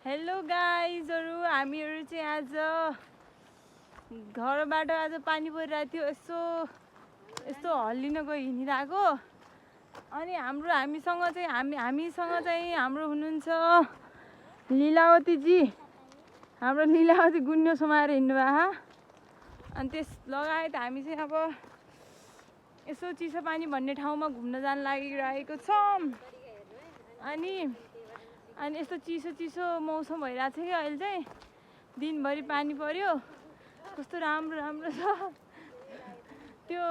hello गाइजहरु हामीहरु चाहिँ आज घरबाट आज पानी परिरहेको थियो यस्तो हल्लिन गयो हिँडिरहेको अनि हामीसँग चाहिँ हाम्रो हुनुहुन्छ लीलावती जी हाम्रो लीलावती गुन्यो समाएर हिँड्नु भएको अनि त्यस लगायत हामी चाहिँ अब यसो चिसो पानी भन्ने ठाउँमा घुम्न जान लागिरहेको छौं अनि यस्तो चिसो मौसम भइरहेछ कि अहिले चाहिँ दिनभरि पानी पर्यो कस्तो राम्रो छ त्यो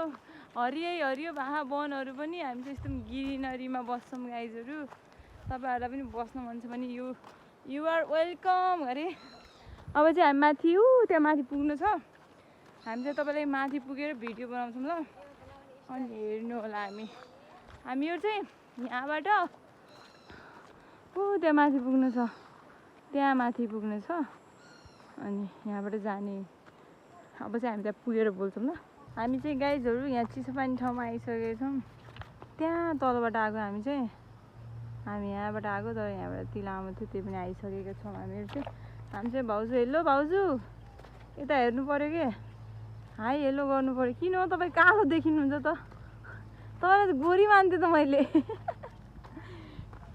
हरियो भए वनहरु पनि हामी चाहिँ यस्तो ग्रिनरीमा बस्छौं गाइजहरु तपाईहरुलाई पनि बस्न मन छ भने यु आर वेलकम अरे अब चाहिँ हामी माथि त्यहाँ माथि पुग्नु छ हामी चाहिँ तपाईलाई माथि पुगेर भिडियो बनाउँछौं ल अनि हेर्नु होला हामीहरु चाहिँ यहाँबाट त्यहाँ माथि पुग्नु छ अनि यहाँबाट जाने अब चाहिँ हामी त्यहाँ पुगेर बोल्छौं ल हामी चाहिँ गाइजहरु यहाँ चिसोपानी ठाउँमा आइसकेका छौं त्यहाँ तलबाट आएको हामी यहाँबाट आएको तर यहाँबाट तिलामा थियो त्यो पनि आइसकेका छौं हामी चाहिँ भाउजू हेलो भाउजू यता हेर्नु पर्यो के हाई हेलो गर्नु पर्यो किन हो तपाई कालो देखिनुहुन्छ त तपाईलाई गोरी मान्थे त मैले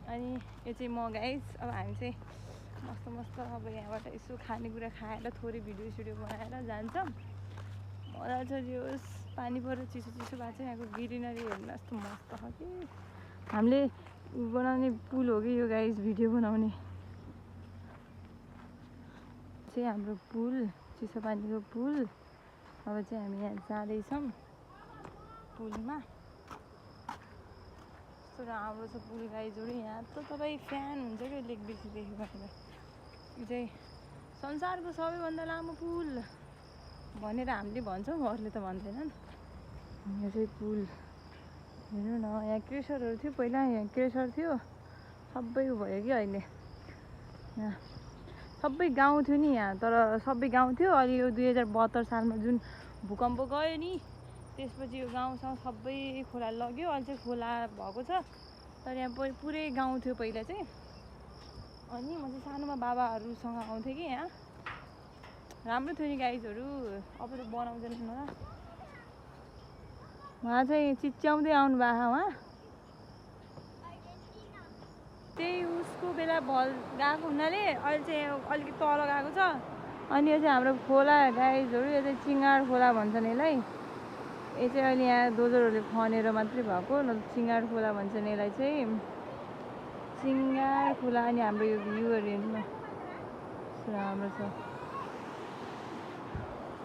अनि यो चाहिँ म गाइस अब हामी चाहिँ मस्त अब यहाँबाट यसो खानेकुरा खाएर थोरै भिडियो बनाएर जान्छौं मजा छ जोस पानी परेर चिसो भएको छ यहाँको ग्रिनरी हेर्न यस्तो मस्त छ कि हामीले बनाउने पुल हो कि यो गाइस भिडियो बनाउने चाहिँ हाम्रो पुल चिसो पानीको पुल अब चाहिँ हामी यहाँ जाँदैछौं पुलमा राम्रो छ पुल गाइजहरु यहाँ त तपाई फ्यान हुन्छ के लेक बिर्सी देख्यो भनेर यो चाहिँ संसारको सबैभन्दा लामो पुल भनेर हामीले भन्छौं अरूले त भन्दैनन् यो चाहिँ पुल हेर्नु न यहाँ क्रेसरहरु थियो पहिला यहाँ क्रेसर थियो सबै भयो कि अहिले यहाँ सबै गाउँ थियो नि यहाँ तर सबै गाउँ थियो अलि यो 2072 सालमा जुन भूकम्प गयो नि त्यसपछि यो गाउँसँग सबै खोला लग्यो अहिले चाहिँ खोला भएको छ तर यहाँ पुरै गाउँ थियो पहिला चाहिँ अनि म चाहिँ सानोमा बाबाहरुसँग आउँथे कि यहाँ राम्रो थियो नि गाइजहरु अब त बनाउँदैनन् होला उहाँ चाहिँ चिच्याउँदै आउनु भएको उहाँ त्यही उसको बेला भल गएको हुनाले अहिले चाहिँ अलिकति तल गएको छ अनि यो चाहिँ हाम्रो खोला गाइजहरु यो चाहिँ चिङ्गार खोला भन्छन् यसलाई यो चाहिँ अहिले यहाँ दोजरहरूले खनेर मात्रै भएको न चिङ्गार खोला भन्छन् यसलाई चाहिँ चिङ्गार खोला अनि हाम्रो यो भ्यूहरु हेर्नु न राम्रो छ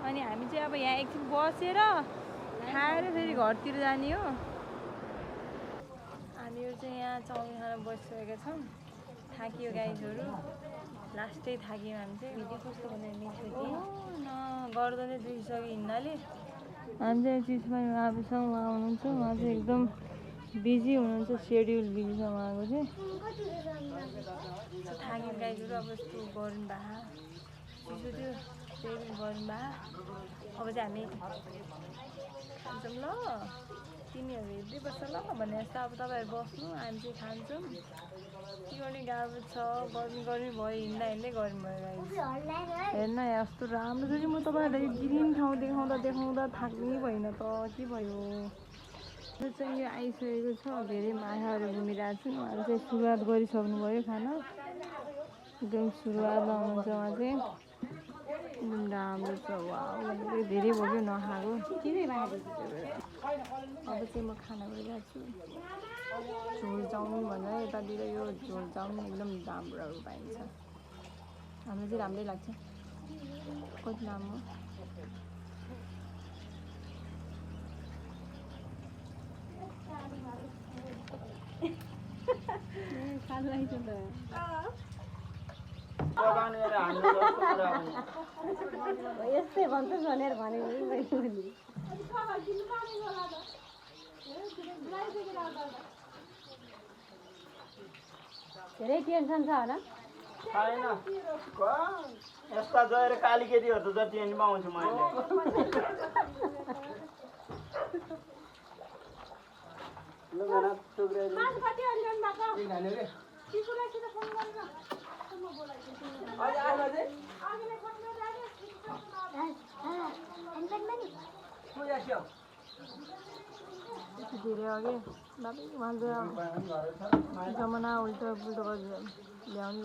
अनि हामी चाहिँ अब यहाँ एकछिन बसेर खाएर फेरि घरतिर जाने हो हामीहरु चाहिँ यहाँ चाउमिन खान बसिसकेका छौं थाकियो गाइजहरु लास्टै थाक्यौं हामी चाहिँ भिडियो कस्तो भने मिठो थियो न गर्दनै दुखिसक्यो हिँड्नाले हामी चाहिँ चिसोपानीमा आफूसँग उहाँ हुनुहुन्छ उहाँ चाहिँ एकदम बिजी हुनुहुन्छ सेड्युल बिजी छ उहाँको चाहिँ थाक्यौं गाइजहरु अब यस्तो गर्नु भए चिसो थियो त्यही गर्नु भए अब चाहिँ हामी खान्छौं ल तिमीहरु हेर्दै बस्छ ल भन्ने जस्तो अब तपाईहरु बस्नु हामी चाहिँ खान्छौं के गर्ने गाह्रो छ गर्मी भयो हिँड्दै गर्मी भयो हेर्न यस्तो राम्रो छ कि म तपाईहरुलाई ग्रिन ठाउँ देखाउँदा थाक्नै भएन त के भयो यो चाहिँ यो आइसकेको छ धेरै माछाहरु घुमिरहेको छन् उहाँहरु चाहिँ सुरुवात गरिसक्नु भयो खाना एकदम सुरुवातमा हुनुहुन्छ उहाँ चाहिँ एकदम राम्रो छ वाउ धेरै भयो नखाएको अब चाहिँ म खाना गइरहेको छु झोल चाउमिन भन्दा यतातिर यो झोल चाउमिन एकदम राम्रो पाइन्छ हाम्रो चाहिँ राम्रै लाग्छ कति लामो यस्तै भन्छ भनेर भनेको धेरै टेन्सन छ होला छैन यस्ता गएर काली केटीहरू त जति पनि पाउँछु मैले यति धेरै अघि बाबी भन्छ जमाना उल्टो पुल्टो गरेर ल्याउने